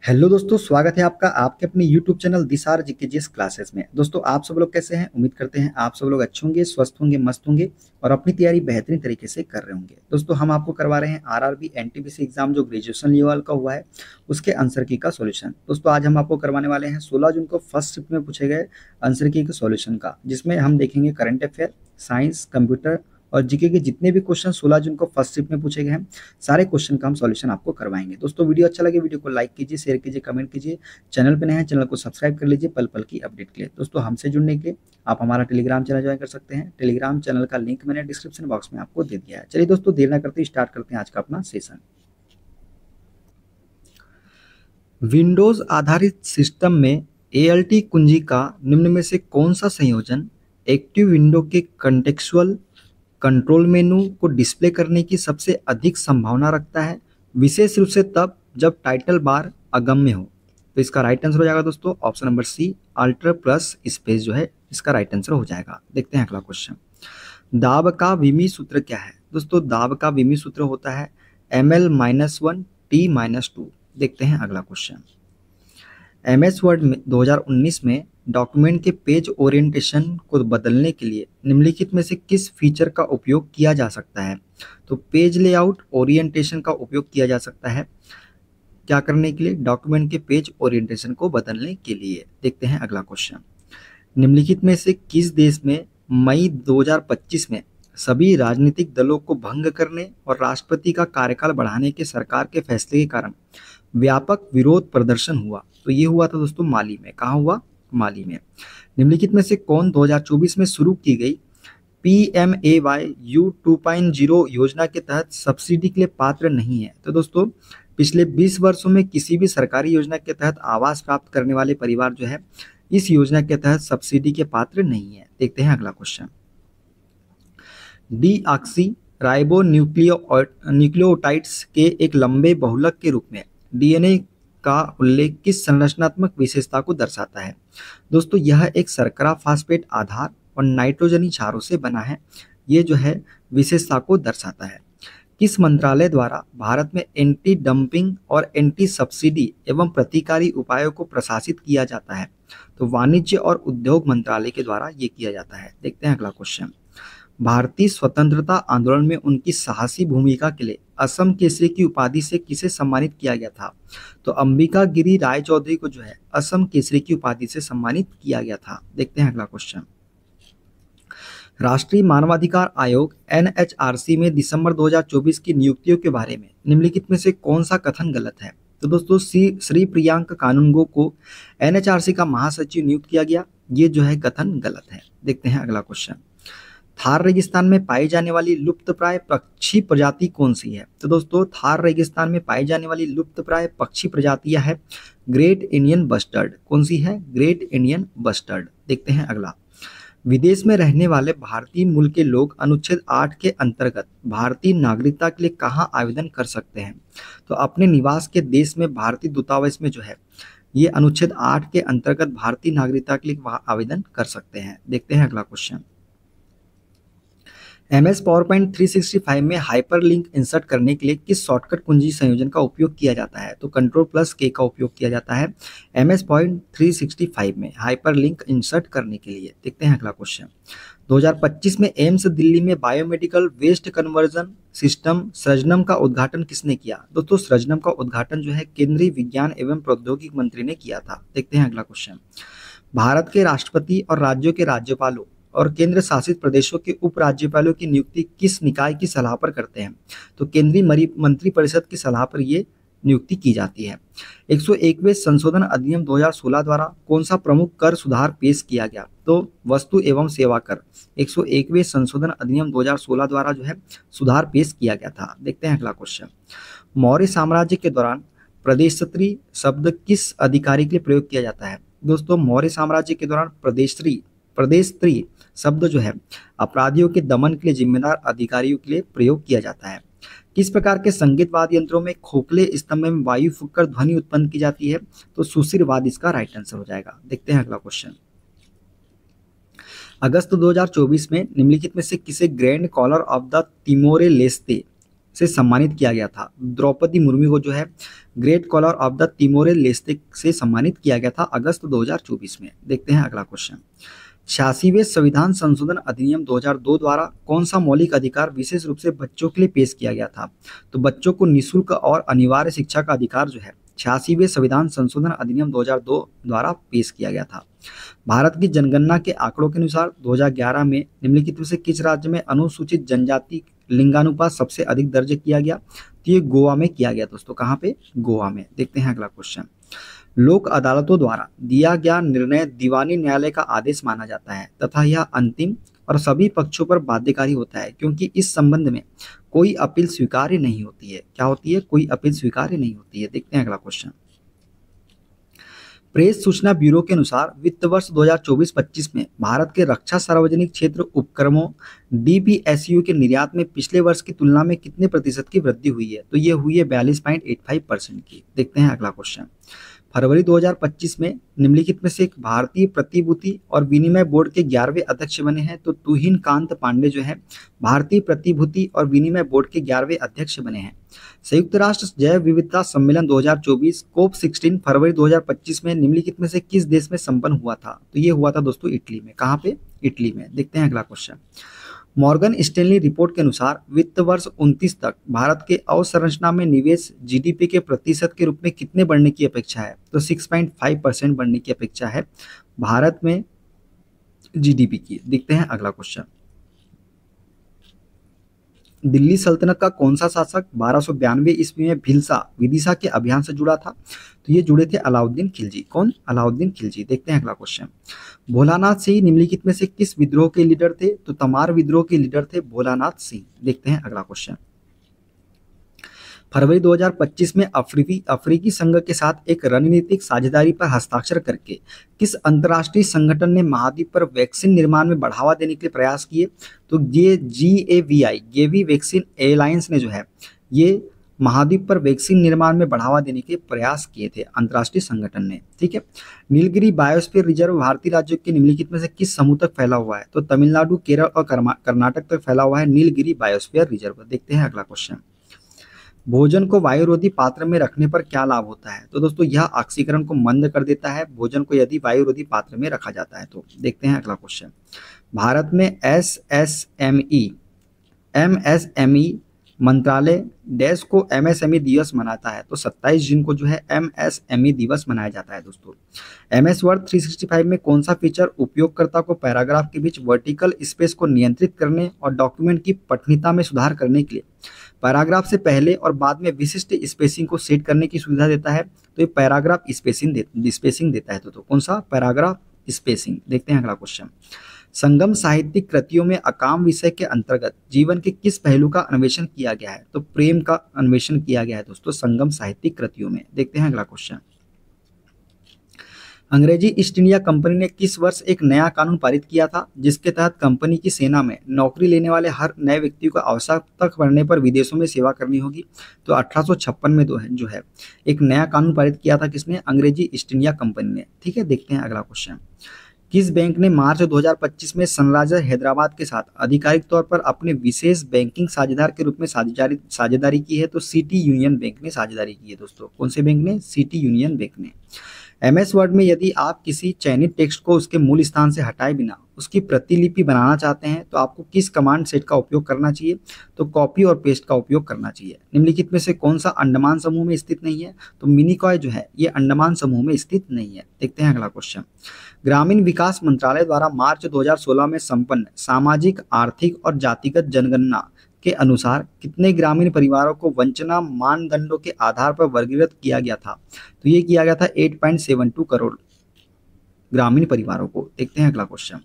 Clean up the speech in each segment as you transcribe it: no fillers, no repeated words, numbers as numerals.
Hello दोस्तों, स्वागत है आपका आपके अपने यूट्यूब चैनल दिसार जीकेजीएस क्लासेस में। दोस्तों, आप सब लोग कैसे हैं? उम्मीद करते हैं आप सब लोग अच्छे होंगे, स्वस्थ होंगे, मस्त होंगे और अपनी तैयारी बेहतरीन तरीके से कर रहे होंगे। दोस्तों, हम आपको करवा रहे हैं आरआरबी एनटीपीसी एग्जाम जो ग्रेजुएशन लेवल का हुआ है उसके आंसर की का सॉल्यूशन। दोस्तों, आज हम आपको करवाने वाले हैं 16 जून को फर्स्ट शिफ्ट में पूछे गए आंसर की सॉल्यूशन का, जिसमें हम देखेंगे करंट अफेयर, साइंस, कंप्यूटर और जीके के जितने भी क्वेश्चन 16 जून को फर्स्ट शिफ्ट में पूछे गए हैं सारे क्वेश्चन का हम सॉल्यूशन आपको करवाएंगे। दोस्तों, वीडियो अच्छा लगे वीडियो को लाइक कीजिए, शेयर कीजिए, कमेंट कीजिए। चैनल पे नए हैं चैनल को सब्सक्राइब कर लीजिए पल पल की अपडेट के लिए। दोस्तों, हमसे जुड़ने के लिए आप हमारा टेलीग्राम चैनल ज्वाइन कर सकते हैं। टेलीग्राम चैनल का लिंक मैंने डिस्क्रिप्शन बॉक्स में आपको दे दिया है। चलिए दोस्तों, देर ना करते स्टार्ट करते हैं आज का अपना सेशन। विंडोज आधारित सिस्टम में एएलटी कुंजी का निम्न में से कौन सा संयोजन एक्टिव विंडो के कंटेक्सुअल कंट्रोल मेनू को डिस्प्ले करने की सबसे अधिक संभावना रखता है, विशेष रूप से तब जब टाइटल बार अगम्य हो? तो इसका राइट आंसर हो जाएगा दोस्तों option number C, alt plus space जो है इसका राइट आंसर हो जाएगा। देखते हैं अगला क्वेश्चन। दाब का विमी सूत्र क्या है? दोस्तों, दाब का विमी सूत्र होता है ml-1 t-2। देखते हैं अगला क्वेश्चन। एमएस वर्ड में 2019 में डॉक्यूमेंट के पेज ओरिएंटेशन को बदलने के लिए निम्नलिखित में से किस फीचर का उपयोग किया जा सकता है? तो पेज लेआउट ओरिएंटेशन का उपयोग किया जा सकता है क्या करने के लिए? डॉक्यूमेंट के पेज ओरिएंटेशन को बदलने के लिए। देखते हैं अगला क्वेश्चन। निम्नलिखित में से किस देश में मई 2025 में सभी राजनीतिक दलों को भंग करने और राष्ट्रपति का कार्यकाल बढ़ाने के सरकार के फैसले के कारण व्यापक विरोध प्रदर्शन हुआ? तो ये हुआ था दोस्तों माली में। कहाँ हुआ? माली में। निम्नलिखित में से कौन 2024 में शुरू की गई PMAY U 2.0 योजना के तहत सब्सिडी के लिए पात्र नहीं है? तो दोस्तों, पिछले 20 वर्षों में किसी भी सरकारी योजना के तहत आवास प्राप्त करने वाले परिवार जो है इस योजना के तहत सब्सिडी के पात्र नहीं है। देखते हैं अगला क्वेश्चन। डीऑक्सी राइबो न्यूक्लियोटाइड्स के एक लंबे बहुलक के रूप में डीएनए का उल्लेख किस संरचनात्मक विशेषता को दर्शाता है? दोस्तों, यह एक शर्करा फास्फेट आधार और नाइट्रोजनी क्षारों से बना है। ये जो है विशेषता को दर्शाता है। किस मंत्रालय द्वारा भारत में एंटी डंपिंग और एंटी सब्सिडी एवं प्रतिकारी उपायों को प्रशासित किया जाता है? तो वाणिज्य और उद्योग मंत्रालय के द्वारा ये किया जाता है। देखते हैं अगला क्वेश्चन। भारतीय स्वतंत्रता आंदोलन में उनकी साहसी भूमिका के लिए असम केसरी की उपाधि से किसे सम्मानित किया गया था? तो अंबिका गिरी राय चौधरी को जो है असम केसरी की उपाधि से सम्मानित किया गया था। देखते हैं अगला क्वेश्चन। राष्ट्रीय मानवाधिकार आयोग NHRC में दिसंबर 2024 की नियुक्तियों के बारे में निम्नलिखित में से कौन सा कथन गलत है? तो दोस्तों, श्री प्रियांक कानूनगो को NHRC का महासचिव नियुक्त किया गया। ये जो है कथन गलत है। देखते हैं अगला क्वेश्चन। थार रेगिस्तान में पाई जाने वाली लुप्तप्राय पक्षी प्रजाति कौन सी है? तो दोस्तों, थार रेगिस्तान में पाई जाने वाली लुप्तप्राय पक्षी प्रजातियां है ग्रेट इंडियन बस्टर्ड। कौन सी है? Great Indian bustard. देखते हैं अगला। विदेश में रहने वाले भारतीय मूल के लोग अनुच्छेद 8 के अंतर्गत भारतीय नागरिकता के लिए कहाँ आवेदन कर सकते हैं? तो अपने निवास के देश में भारतीय दूतावास में जो है ये अनुच्छेद 8 के अंतर्गत भारतीय नागरिकता के लिए वहाँ आवेदन कर सकते हैं। देखते हैं अगला क्वेश्चन। MS PowerPoint 365 में हाइपरलिंक इंसर्ट करने के लिए किस शॉर्टकट कुंजी संयोजन का उपयोग किया जाता है? तो Ctrl+K का उपयोग किया जाता है MS PowerPoint 365 में हाइपरलिंक इंसर्ट करने के लिए। देखते हैं अगला क्वेश्चन। 2025 में एम्स दिल्ली में बायोमेडिकल वेस्ट कन्वर्जन सिस्टम सृजनम का उद्घाटन किसने किया? दोस्तों, सृजनम का उद्घाटन जो है केंद्रीय विज्ञान एवं प्रौद्योगिकी मंत्री ने किया था। देखते हैं अगला क्वेश्चन। भारत के राष्ट्रपति और राज्यों के राज्यपालों और केंद्र शासित प्रदेशों के उपराज्यपालों की नियुक्ति किस निकाय की सलाह पर करते हैं? तो केंद्रीय मंत्रिपरिषद की सलाह पर ये नियुक्ति की जाती है। 101वें संशोधन अधिनियम 2016 द्वारा कौन सा प्रमुख कर सुधार पेश किया गया? तो वस्तु एवं सेवा कर 101वें संशोधन अधिनियम 2016 द्वारा जो है सुधार पेश किया गया था। देखते हैं अगला क्वेश्चन। मौर्य साम्राज्य के दौरान प्रदेशत्री शब्द किस अधिकारी के लिए प्रयोग किया जाता है? दोस्तों, मौर्य साम्राज्य के दौरान प्रदेशत्री शब्द जो है अपराधियों के दमन के लिए जिम्मेदार अधिकारियों के लिए प्रयोग किया जाता है। किस प्रकार के संगीत वाद्य यंत्रों में खोखले स्तंभ में वायु फूंककर ध्वनि उत्पन्न की जाती है? तो सुशिरवाद इसका राइट आंसर हो जाएगा। देखते हैं अगला क्वेश्चन। अगस्त 2024 में निम्नलिखित में से किसे grand collar of the Timor Leste से सम्मानित किया गया था? द्रौपदी मुर्मू को जो है great collar of the Timor Leste से सम्मानित किया गया था अगस्त 2024 में। देखते हैं अगला क्वेश्चन। 86वें संविधान संशोधन अधिनियम 2002 द्वारा कौन सा मौलिक अधिकार विशेष रूप से बच्चों के लिए पेश किया गया था? तो बच्चों को निःशुल्क और अनिवार्य शिक्षा का अधिकार जो है 86वें संविधान संशोधन अधिनियम 2002 द्वारा पेश किया गया था। भारत की जनगणना के आंकड़ों के अनुसार 2011 में निम्नलिखित में से किस राज्य में अनुसूचित जनजाति लिंगानुपात सबसे अधिक दर्ज किया गया? तो ये गोवा में किया गया दोस्तों। कहाँ पे? गोवा में। देखते हैं अगला क्वेश्चन। लोक अदालतों द्वारा दिया गया निर्णय दीवानी न्यायालय का आदेश माना जाता है तथा यह अंतिम और सभी पक्षों पर बाध्यकारी होता है क्योंकि इस संबंध में कोई अपील स्वीकार्य नहीं होती है। क्या होती है? कोई अपील स्वीकार्य नहीं होती है। देखते हैं अगला क्वेश्चन। प्रेस सूचना ब्यूरो के अनुसार वित्त वर्ष 2024-25 में भारत के रक्षा सार्वजनिक क्षेत्र उपक्रमों डीपीएसयू के निर्यात में पिछले वर्ष की तुलना में कितने प्रतिशत की वृद्धि हुई है? तो ये हुई है 42.85% की। देखते हैं अगला क्वेश्चन। फरवरी 2025 में निम्नलिखित में से एक भारतीय प्रतिभूति और विनिमय बोर्ड के 11वें अध्यक्ष बने हैं। तो तुहिन कांत पांडे जो है भारतीय प्रतिभूति और विनिमय बोर्ड के 11वें अध्यक्ष बने हैं। संयुक्त राष्ट्र जैव विविधता सम्मेलन 2024 कोप 16 फरवरी 2025 में निम्नलिखित में से किस देश में संपन्न हुआ था? तो ये हुआ था दोस्तों इटली में। कहाँ पे? इटली में। देखते हैं अगला क्वेश्चन। मॉर्गन स्टैनली रिपोर्ट के अनुसार वित्त वर्ष 29 तक भारत के अवसंरचना में निवेश जीडीपी के प्रतिशत के रूप में कितने बढ़ने की अपेक्षा है? तो 6.5% बढ़ने की अपेक्षा है भारत में जीडीपी की। देखते हैं अगला क्वेश्चन। दिल्ली सल्तनत का कौन सा शासक 1292 ईस्वी में भिलसा विदिशा के अभियान से जुड़ा था? तो ये जुड़े थे अलाउद्दीन खिलजी। कौन? अलाउद्दीन खिलजी। देखते हैं अगला क्वेश्चन। भोलानाथ सिंह निम्नलिखित में से किस विद्रोह के लीडर थे? तो तमार विद्रोह के लीडर थे भोलानाथ सिंह। देखते हैं अगला क्वेश्चन। फरवरी 2025 में अफ्रीकी संघ के साथ एक रणनीतिक साझेदारी पर हस्ताक्षर करके किस अंतर्राष्ट्रीय संगठन ने महाद्वीप पर वैक्सीन निर्माण में बढ़ावा देने के लिए प्रयास किए? तो ये गेवी वैक्सीन एलायंस ने जो है ये महाद्वीप पर वैक्सीन निर्माण में बढ़ावा देने के प्रयास किए थे अंतर्राष्ट्रीय संगठन ने। ठीक है। नीलगिरी बायोस्फीयर रिजर्व भारतीय राज्यों के निम्नलिखित में से किस समूह तक फैला हुआ है? तो तमिलनाडु, केरल और कर्नाटक तक फैला हुआ है नीलगिरी बायोस्फीयर रिजर्व। देखते हैं अगला क्वेश्चन। भोजन को वायुरोधी पात्र में रखने पर क्या लाभ होता है? तो दोस्तों यह ऑक्सीकरण को मंद कर देता है भोजन को यदि वायुरोधी पात्र में रखा जाता है तो। देखते हैं अगला क्वेश्चन। भारत में एमएसएमई मंत्रालय डैश को एमएसएमई दिवस मनाता है? तो 27 जून को जो है एमएसएमई दिवस मनाया जाता है दोस्तों। एमएस वर्ड 365 में कौन सा फीचर उपयोगकर्ता को पैराग्राफ के बीच वर्टिकल स्पेस को नियंत्रित करने और डॉक्यूमेंट की पठनीयता में सुधार करने के लिए पैराग्राफ से पहले और बाद में विशिष्ट स्पेसिंग को सेट करने की सुविधा देता है? तो ये पैराग्राफ स्पेसिंग देता है। तो कौन सा? Paragraph spacing. देखते हैं अगला क्वेश्चन। संगम साहित्यिक कृतियों में अकाम विषय के अंतर्गत जीवन के किस पहलू का अन्वेषण किया गया है? तो प्रेम का अन्वेषण किया गया है दोस्तों संगम साहित्यिक कृतियों में। देखते हैं अगला क्वेश्चन। अंग्रेजी ईस्ट इंडिया कंपनी ने किस वर्ष एक नया कानून पारित किया था जिसके तहत कंपनी की सेना में नौकरी लेने वाले हर नए व्यक्ति को आवश्यकता पड़ने पर विदेशों में सेवा करनी होगी? तो 1856 में जो है एक नया कानून पारित किया था। किसने? अंग्रेजी ईस्ट इंडिया कंपनी ने। ठीक है। देखते हैं अगला क्वेश्चन। किस बैंक ने मार्च 2025 में सनराइजर हैदराबाद के साथ आधिकारिक तौर पर अपने विशेष बैंकिंग साझेदार के रूप में साझेदारी की है? तो सिटी यूनियन बैंक ने साझेदारी की है दोस्तों। कौन से बैंक ने? सिटी यूनियन बैंक ने। एमएस वर्ड में यदि आप किसी चयनित टेक्स्ट को उसके मूल स्थान से हटाए बिना उसकी प्रतिलिपि बनाना चाहते हैं तो आपको किस कमांड सेट का उपयोग करना चाहिए? तो कॉपी और पेस्ट का उपयोग करना चाहिए। निम्नलिखित में से कौन सा अंडमान समूह में स्थित नहीं है? तो मिनिकॉय जो है ये अंडमान समूह में स्थित नहीं है। देखते हैं अगला क्वेश्चन। ग्रामीण विकास मंत्रालय द्वारा मार्च 2016 में संपन्न सामाजिक, आर्थिक और जातिगत जनगणना के अनुसार कितने ग्रामीण परिवारों को वंचना मानदंडों के आधार पर वर्गीकृत किया गया था? तो ये किया गया था 8.72 करोड़ ग्रामीण परिवारों को। देखते हैं अगला क्वेश्चन।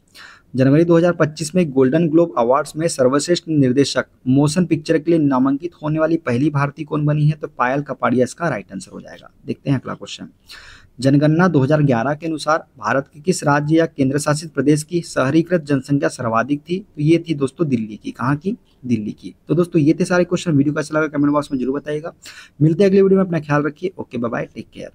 जनवरी 2025 में गोल्डन ग्लोब अवार्ड्स में सर्वश्रेष्ठ निर्देशक मोशन पिक्चर के लिए नामांकित होने वाली पहली भारतीय कौन बनी है? तो पायल कपाड़िया इसका राइट आंसर हो जाएगा। देखते हैं अगला क्वेश्चन। जनगणना 2011 के अनुसार भारत के किस राज्य या केंद्र शासित प्रदेश की शहरीकृत जनसंख्या सर्वाधिक थी? तो ये थी दोस्तों दिल्ली की। कहाँ की? दिल्ली की। तो दोस्तों ये थे सारे क्वेश्चन। वीडियो कैसा लगा कमेंट बॉक्स में जरूर बताइएगा। मिलते हैं अगले वीडियो में। अपना ख्याल रखिए। Okay bye bye, take care.